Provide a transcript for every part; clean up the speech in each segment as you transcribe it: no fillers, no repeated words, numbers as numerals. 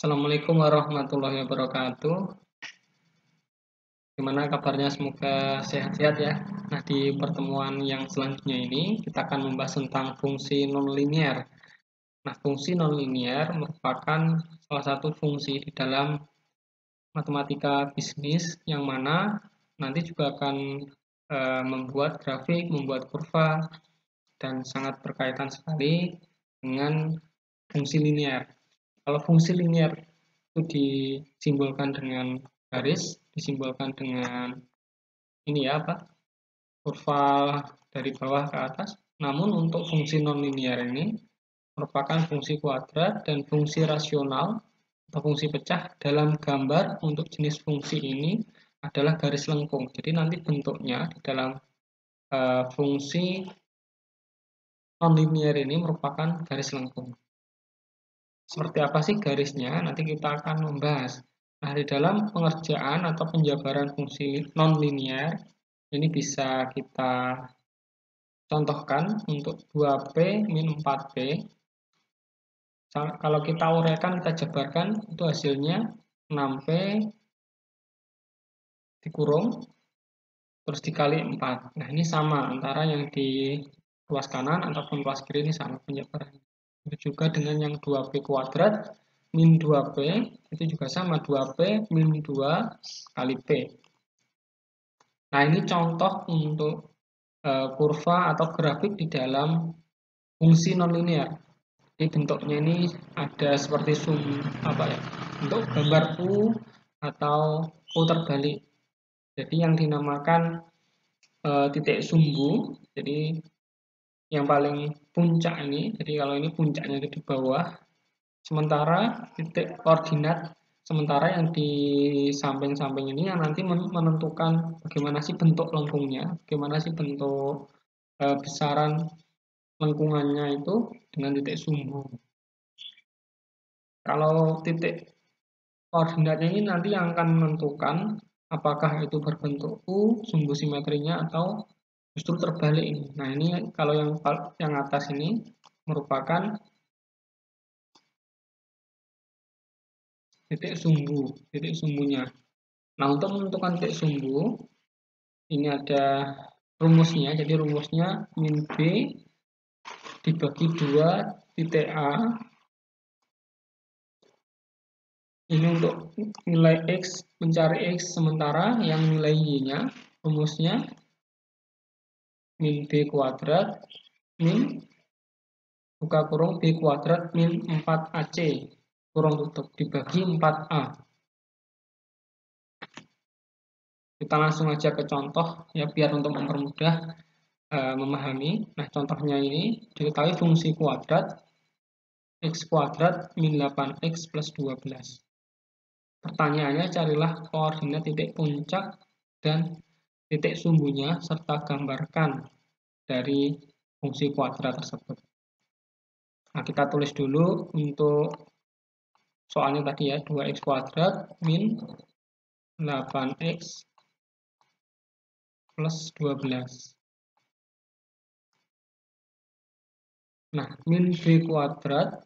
Assalamualaikum warahmatullahi wabarakatuh. Gimana kabarnya? Semoga sehat-sehat ya. Nah, di pertemuan yang selanjutnya ini kita akan membahas tentang fungsi nonlinier. Nah, fungsi nonlinier merupakan salah satu fungsi di dalam matematika bisnis yang mana nanti juga akan membuat grafik, membuat kurva, dan sangat berkaitan sekali dengan fungsi linier. Kalau fungsi linier itu disimbolkan dengan garis, disimbolkan dengan ini ya apa? Kurva dari bawah ke atas. Namun untuk fungsi nonlinier ini merupakan fungsi kuadrat dan fungsi rasional atau fungsi pecah dalam gambar untuk jenis fungsi ini adalah garis lengkung. Jadi nanti bentuknya di dalam fungsi nonlinier ini merupakan garis lengkung. Seperti apa sih garisnya? Nanti kita akan membahas. Nah, di dalam pengerjaan atau penjabaran fungsi nonlinier ini bisa kita contohkan untuk 2P min 4P. Kalau kita uraikan, kita jabarkan, itu hasilnya 6P dikurung, terus dikali 4. Nah, ini sama antara yang di ruas kanan ataupun ruas kiri, ini sama penjabaran. Itu juga dengan yang 2P kuadrat min 2P, itu juga sama 2P min 2 kali P. Nah, ini contoh untuk kurva atau grafik di dalam fungsi nonlinier. Jadi bentuknya ini ada seperti bentuk gambar U atau U terbalik. Jadi yang dinamakan titik sumbu. Jadi yang paling puncak ini, jadi kalau ini puncaknya itu di bawah, sementara titik koordinat sementara yang di samping-samping ini yang nanti menentukan bagaimana sih bentuk lengkungnya, bagaimana sih bentuk besaran lengkungannya itu dengan titik sumbu. Kalau titik koordinatnya ini nanti yang akan menentukan apakah itu berbentuk U, sumbu simetrinya, atau justru terbalik ini. Nah, ini kalau yang atas ini merupakan titik sumbunya. Nah, untuk menentukan titik sumbu, ini ada rumusnya. Jadi rumusnya min B dibagi 2 titik A. Ini untuk nilai X, mencari X, sementara yang nilai Y-nya, rumusnya min B kuadrat min buka kurung B kuadrat min 4AC kurung tutup dibagi 4A. Kita langsung aja ke contoh ya, biar untuk mempermudah memahami. Nah, contohnya ini diketahui fungsi kuadrat X kuadrat min 8X plus 12. Pertanyaannya, carilah koordinat titik puncak dan titik sumbunya serta gambarkan dari fungsi kuadrat tersebut. Nah, kita tulis dulu untuk soalnya tadi ya, 2X kuadrat min 8X plus 12. Nah, min B kuadrat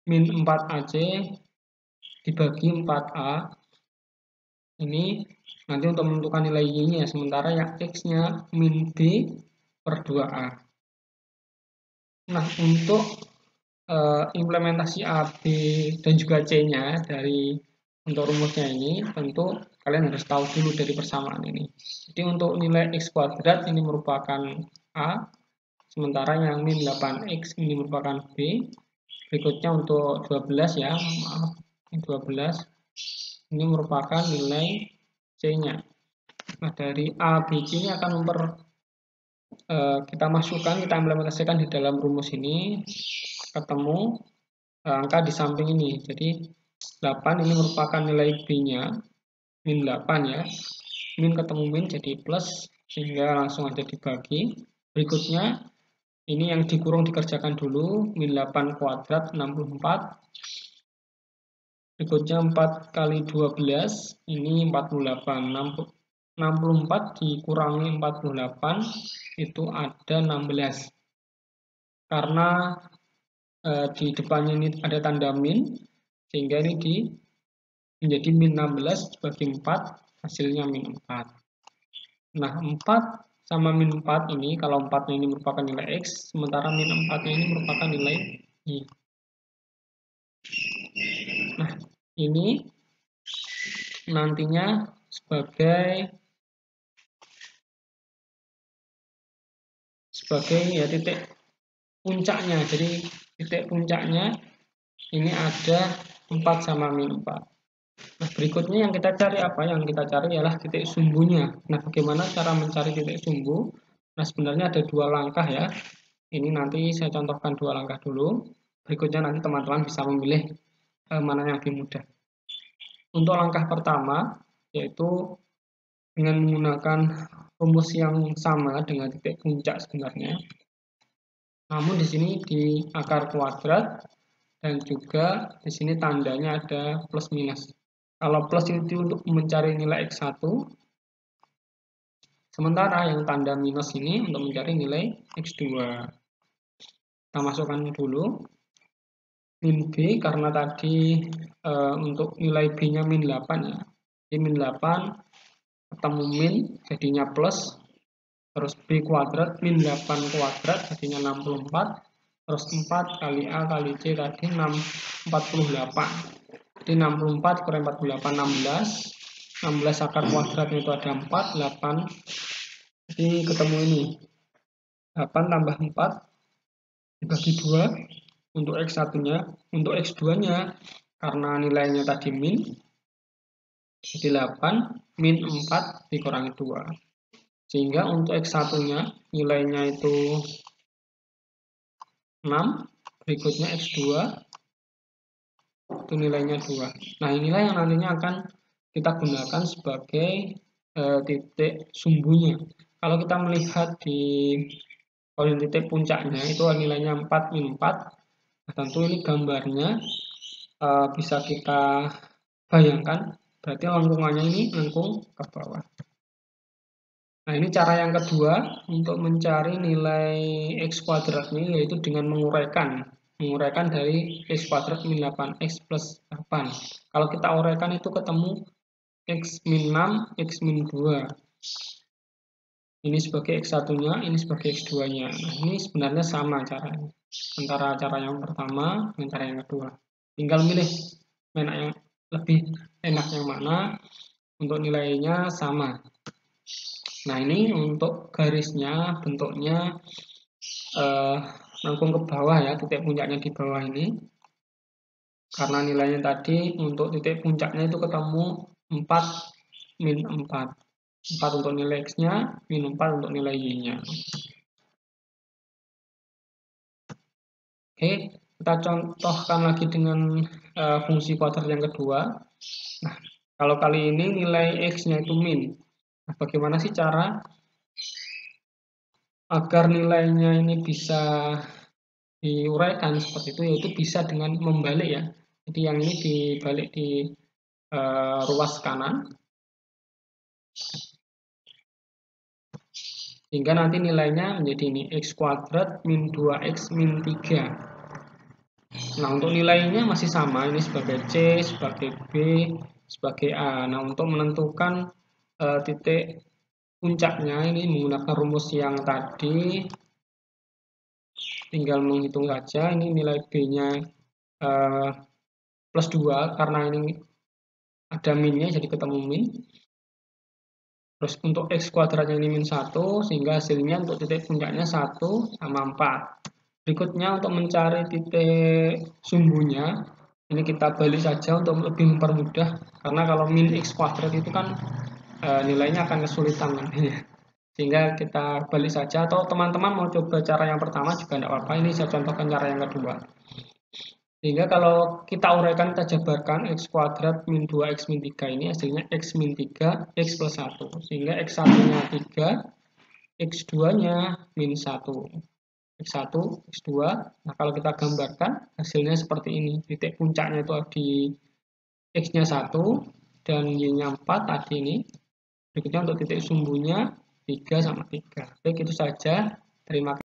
min 4AC dibagi 4A. Ini nanti untuk menentukan nilai Y-nya, sementara yang X-nya min B per 2A. Nah, untuk implementasi A, B, dan juga C-nya untuk rumusnya ini, tentu kalian harus tahu dulu dari persamaan ini. Jadi untuk nilai X kuadrat ini merupakan A, sementara yang min 8X ini merupakan B. Berikutnya untuk 12 ya, maaf, 12 ini merupakan nilai C-nya. Nah, dari A, B, C ini akan kita masukkan, kita implementasikan di dalam rumus ini, ketemu angka di samping ini. Jadi 8 ini merupakan nilai B-nya, min 8 ya. Min ketemu min jadi plus, sehingga langsung aja dibagi. Berikutnya, ini yang dikurung dikerjakan dulu, min 8 kuadrat 64. Berikutnya 4 kali 12, ini 48. 64 dikurangi 48, itu ada 16. karena di depannya ini ada tanda min, sehingga ini menjadi min 16 bagi 4, hasilnya min 4. Nah, 4 sama min 4 ini, kalau 4-nya ini merupakan nilai X, sementara min 4-nya ini merupakan nilai Y. Nah, ini nantinya sebagai ya titik puncaknya. Jadi titik puncaknya ini ada 4 sama min 4. Nah, berikutnya yang kita cari apa? Yang kita cari ialah titik sumbunya. Nah, bagaimana cara mencari titik sumbu? Nah, sebenarnya ada 2 langkah ya. Ini nanti saya contohkan 2 langkah dulu. Berikutnya nanti teman-teman bisa memilih mana yang lebih mudah. Untuk langkah pertama, yaitu dengan menggunakan rumus yang sama dengan titik puncak sebenarnya. Namun di sini di akar kuadrat dan juga di sini tandanya ada plus minus. Kalau plus itu untuk mencari nilai X1, sementara yang tanda minus ini untuk mencari nilai X2. Kita masukkan dulu min B karena tadi untuk nilai B-nya min 8 ya. Jadi min 8 ketemu min jadinya plus, terus B kuadrat min 8 kuadrat jadinya 64, terus 4 kali A kali C tadi 48. Jadi 64 kurang 48 16 akar kuadratnya itu ada 4 8. Jadi ketemu ini 8 tambah 4 dibagi 2 untuk X1 nya. Untuk X2 nya karena nilainya tadi min, jadi 8 min 4 dikurangi 2, sehingga untuk X1 nya nilainya itu 6, berikutnya X2 itu nilainya 2. Nah, inilah yang nantinya akan kita gunakan sebagai titik sumbunya. Kalau kita melihat di titik puncaknya itu nilainya 4 min 4. Nah, tentu ini gambarnya bisa kita bayangkan, berarti lengkungannya ini lengkung ke bawah. Nah, ini cara yang kedua untuk mencari nilai X kuadratnya, yaitu dengan menguraikan dari X kuadrat min 8, X plus 8. Kalau kita uraikan itu ketemu X min 6, X min 2. Ini sebagai X1 nya, ini sebagai X2 nya. Nah, ini sebenarnya sama caranya antara cara yang pertama dengan cara yang kedua. Tinggal milih mana yang lebih enak yang mana, untuk nilainya sama. Nah, ini untuk garisnya bentuknya lengkung ke bawah ya, titik puncaknya di bawah ini. Karena nilainya tadi untuk titik puncaknya itu ketemu 4 min 4. 4 untuk nilai X-nya, min 4 untuk nilai Y-nya. Oke, kita contohkan lagi dengan fungsi kuadrat yang kedua. Nah, kalau kali ini nilai X-nya itu min. Nah, bagaimana sih cara agar nilainya ini bisa diuraikan seperti itu? Yaitu bisa dengan membalik ya. Jadi yang ini dibalik di ruas kanan, sehingga nanti nilainya menjadi ini X kuadrat min 2X min 3. Nah, untuk nilainya masih sama, ini sebagai C, sebagai B, sebagai A. Nah, untuk menentukan titik puncaknya ini menggunakan rumus yang tadi, tinggal menghitung saja. Ini nilai B-nya plus 2 karena ini ada minnya jadi ketemu min. Terus untuk X kuadratnya ini min 1, sehingga hasilnya untuk titik puncaknya 1 sama 4. Berikutnya untuk mencari titik sumbunya, ini kita balik saja untuk lebih mempermudah, karena kalau min X kuadrat itu kan nilainya akan kesulitan nantinya. Sehingga kita balik saja, atau teman-teman mau coba cara yang pertama juga tidak apa-apa. Ini saya contohkan cara yang kedua. Sehingga kalau kita uraikan, kita jabarkan X kuadrat min 2X min 3 ini hasilnya X min 3, X plus 1. Sehingga X1 nya 3, X2 nya min 1. X1, X2. Nah, kalau kita gambarkan hasilnya seperti ini. Titik puncaknya itu di X-nya 1 dan Y-nya 4 tadi ini. Berikutnya untuk titik sumbunya 3 sama 3. Baik, itu saja. Terima kasih.